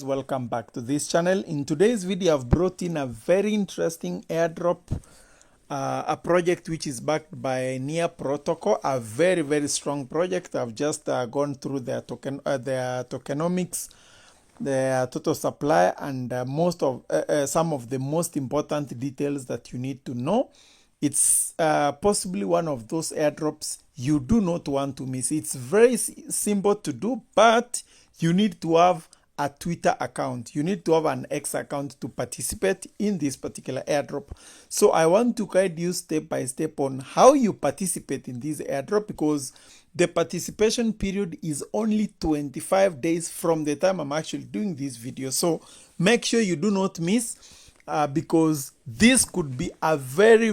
Welcome back to this channel. In today's video, I've brought in a very interesting airdrop, a project which is backed by Near Protocol, a very strong project. I've just gone through their tokenomics, their total supply, and some of the most important details that you need to know. It's possibly one of those airdrops you do not want to miss. It's very simple to do, but you need to have a Twitter account. You need to have an X account to participate in this particular airdrop. So I want to guide you step by step on how you participate in this airdrop, because the participation period is only 25 days from the time I'm actually doing this video. So make sure you do not miss, because this could be a very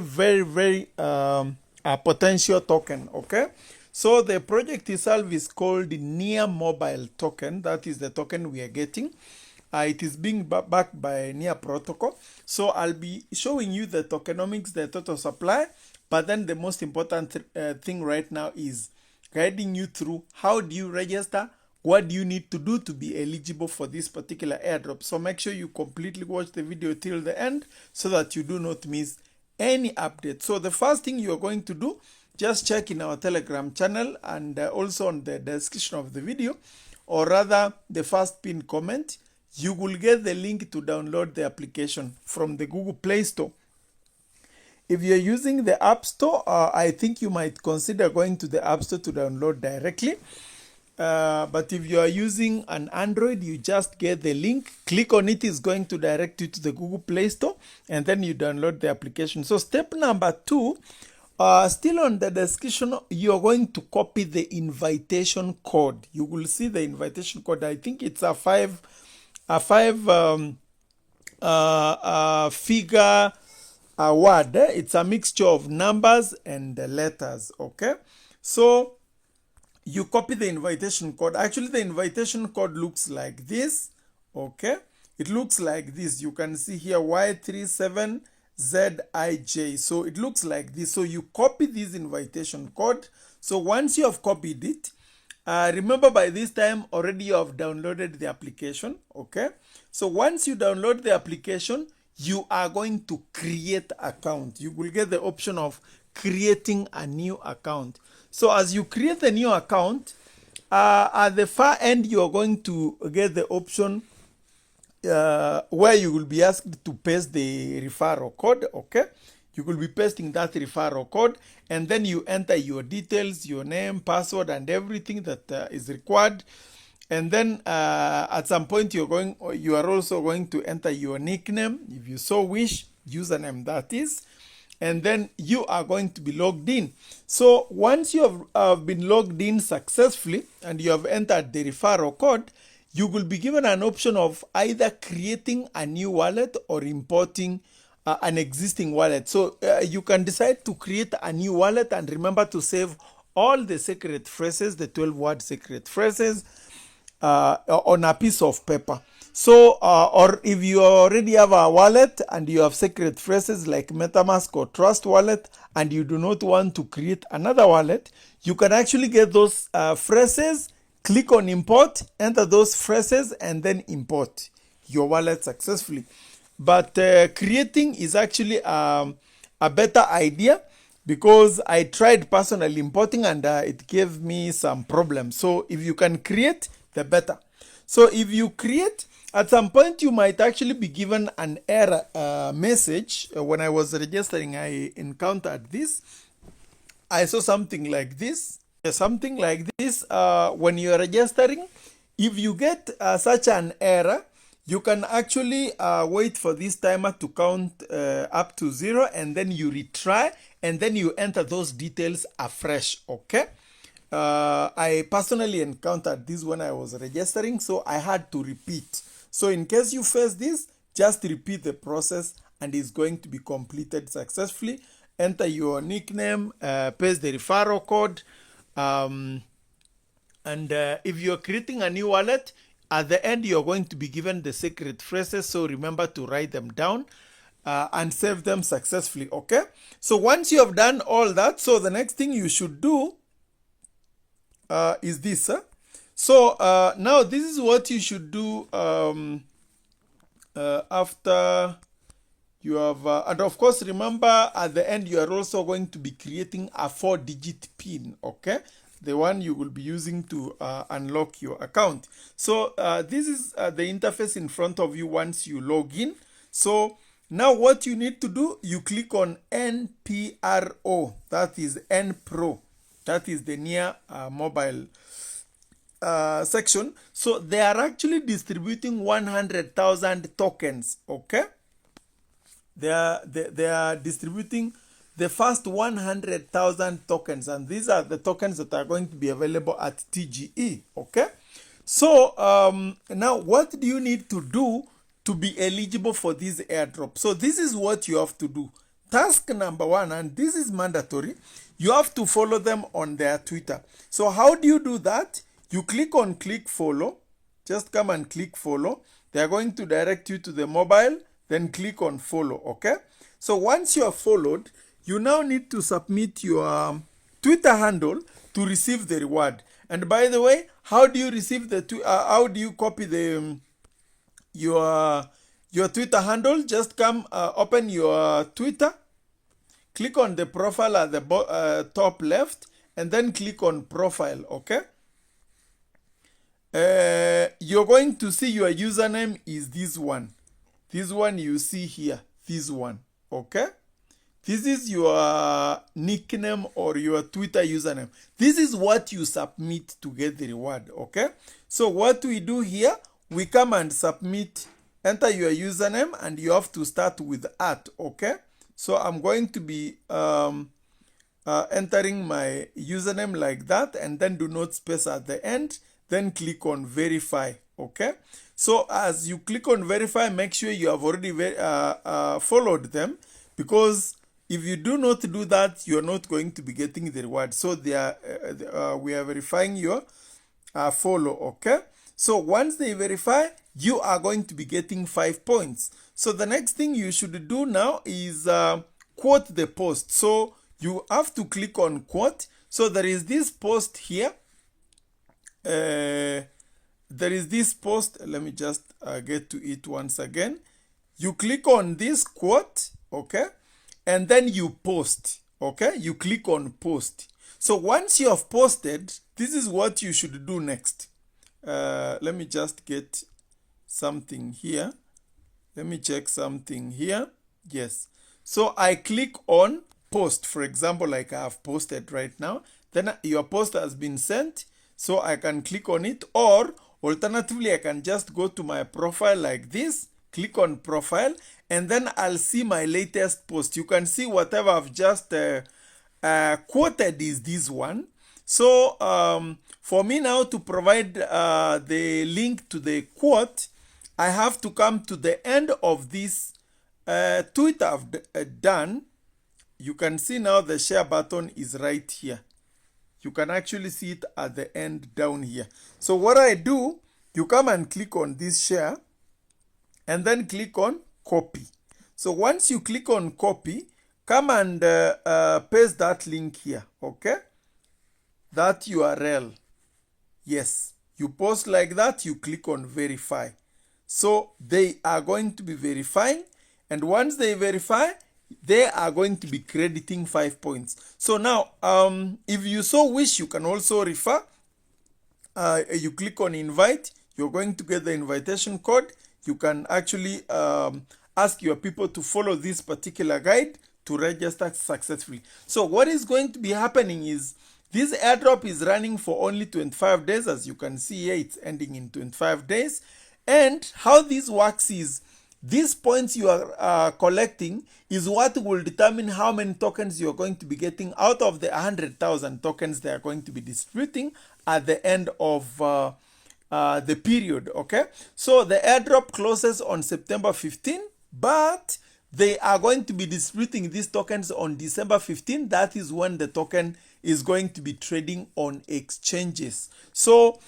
potential token. Okay, so the project itself is called Near Mobile Token. That is the token we are getting. It is being backed by Near Protocol. So I'll be showing you the tokenomics, the total supply, but then the most important thing right now is guiding you through how do you register, what do you need to do to be eligible for this particular airdrop. So make sure you completely watch the video till the end so that you do not miss any update. So the first thing you are going to do, just check in our Telegram channel and also on the description of the video, or rather the first pinned comment, you will get the link to download the application from the Google Play Store. If you're using the App Store, I think you might consider going to the App Store to download directly. But if you are using an Android, you just get the link, click on it, is going to direct you to the Google Play Store, and then you download the application. So step number 2, still on the description, you're going to copy the invitation code. You will see the invitation code. I think it's a five figure word. It's a mixture of numbers and letters. Okay, so you copy the invitation code. Actually, the invitation code looks like this. Okay, it looks like this. You can see here Y37ZIJ. So it looks like this. So you copy this invitation code. So once you have copied it, remember by this time already you have downloaded the application. Okay, so once you download the application, you are going to create account. You will get the option of creating a new account. So as you create a new account, at the far end, you are going to get the option where you will be asked to paste the referral code. Okay, you will be pasting that referral code, and then you enter your details, your name, password, and everything that is required. And then at some point you are also going to enter your nickname, if you so wish, username that is, and then you are going to be logged in. So once you have been logged in successfully and you have entered the referral code, you will be given an option of either creating a new wallet or importing an existing wallet. So you can decide to create a new wallet, and remember to save all the secret phrases, the 12-word secret phrases, on a piece of paper. So or if you already have a wallet and you have secret phrases like MetaMask or Trust Wallet, and you do not want to create another wallet, you can actually get those phrases, click on import, enter those phrases, and then import your wallet successfully. But creating is actually a better idea, because I tried personally importing and it gave me some problems. So if you can create, the better. So if you create, at some point you might actually be given an error message. When I was registering, I encountered this. I saw something like this. When you are registering, if you get such an error, you can actually wait for this timer to count up to 0, and then you retry, and then you enter those details afresh. Okay, I personally encountered this when I was registering, so I had to repeat. So in case you face this, just repeat the process and it's going to be completed successfully. Enter your nickname, paste the referral code, and if you're creating a new wallet, at the end you're going to be given the secret phrases, so remember to write them down and save them successfully. Okay, so once you have done all that, so the next thing you should do is this. So now this is what you should do after you have, and of course, remember at the end, you are also going to be creating a 4-digit PIN, okay? The one you will be using to unlock your account. So this is the interface in front of you once you log in. So now what you need to do, you click on NPRO, that is NPRO, that is the near mobile section. So they are actually distributing 100,000 tokens, okay? They are distributing the first 100,000 tokens, and these are the tokens that are going to be available at TGE, okay? So now what do you need to do to be eligible for this airdrop? So this is what you have to do. Task number 1, and this is mandatory, you have to follow them on their Twitter. So how do you do that? You click on click follow. Just come and click follow. They are going to direct you to the mobile, then click on follow, okay? So once you are followed, you now need to submit your Twitter handle to receive the reward. And by the way, how do you receive the how do you copy the your Twitter handle? Just come open your Twitter, click on the profile at the top left, and then click on profile, okay? You're going to see your username is this one. This one you see here, this one, okay? This is your nickname or your Twitter username. This is what you submit to get the reward, okay? So what we do here, we come and submit, enter your username, and you have to start with @ okay? So I'm going to be entering my username like that, and then do not space at the end, then click on verify, okay? So as you click on verify, make sure you have already followed them, because if you do not do that, you're not going to be getting the reward. So we are verifying your follow, okay? So once they verify, you are going to be getting 5 points. So the next thing you should do now is quote the post. So you have to click on quote. So there is this post here. There is this post. Let me just get to it once again. You click on this quote, okay? And then you post, okay? You click on post. So once you have posted, this is what you should do next. Let me just get something here. Let me check something here. Yes. So I click on post, for example, like I have posted right now. Then your post has been sent. So I can click on it, or alternatively, I can just go to my profile like this, click on profile, and then I'll see my latest post. You can see whatever I've just quoted is this one. So for me now to provide the link to the quote, I have to come to the end of this tweet I've done. You can see now the share button is right here. You can actually see it at the end down here. So what I do, you come and click on this share, and then click on copy. So once you click on copy, come and paste that link here, okay? That URL. Yes, you post like that, you click on verify. So they are going to be verifying, and once they verify, they are going to be crediting 5 points. So now, if you so wish, you can also refer. You click on invite, you're going to get the invitation code. You can actually ask your people to follow this particular guide to register successfully. So what is going to be happening is, this airdrop is running for only 25 days. As you can see here, it's ending in 25 days. And how this works is, these points you are collecting is what will determine how many tokens you are going to be getting out of the 100,000 tokens they are going to be distributing at the end of the period, okay? So the airdrop closes on September 15, but they are going to be distributing these tokens on December 15. That is when the token is going to be trading on exchanges. So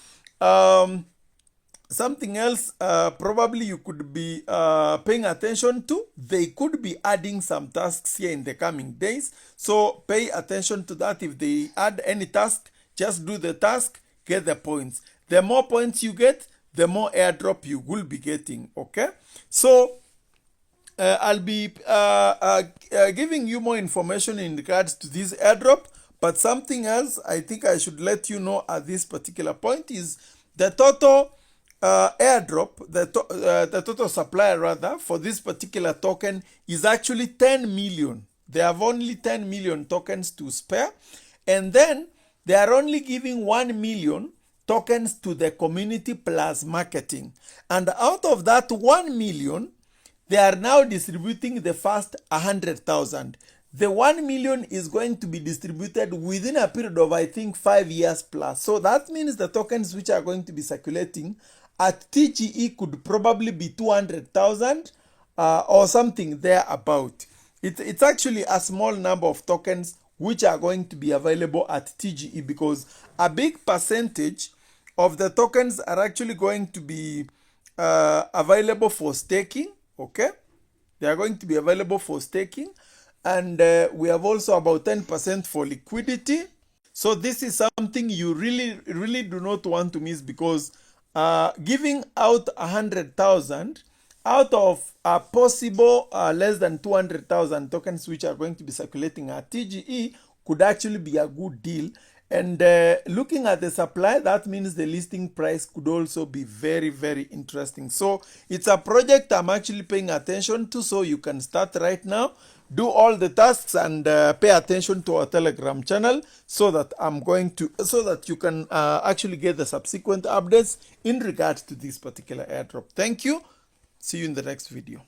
something else probably you could be paying attention to, they could be adding some tasks here in the coming days. So pay attention to that. If they add any task, just do the task, get the points. The more points you get, the more airdrop you will be getting. Okay, so I'll be giving you more information in regards to this airdrop. But something else I think I should let you know at this particular point is the total airdrop, the total supply rather for this particular token is actually 10 million. They have only 10 million tokens to spare, and then they are only giving 1 million tokens to the community plus marketing. And out of that 1 million, they are now distributing the first 100,000. The 1 million is going to be distributed within a period of, I think, 5 years plus. So that means the tokens which are going to be circulating at TGE could probably be 200,000 or something there about. It's actually a small number of tokens which are going to be available at TGE, because a big percentage of the tokens are actually going to be available for staking. Okay, they are going to be available for staking, and we have also about 10% for liquidity. So this is something you really do not want to miss, because giving out 100,000 out of a possible less than 200,000 tokens which are going to be circulating at TGE could actually be a good deal. And looking at the supply, that means the listing price could also be very interesting. So it's a project I'm actually paying attention to, so you can start right now, do all the tasks, and pay attention to our Telegram channel, so that you can actually get the subsequent updates in regards to this particular airdrop. Thank you. See you in the next video.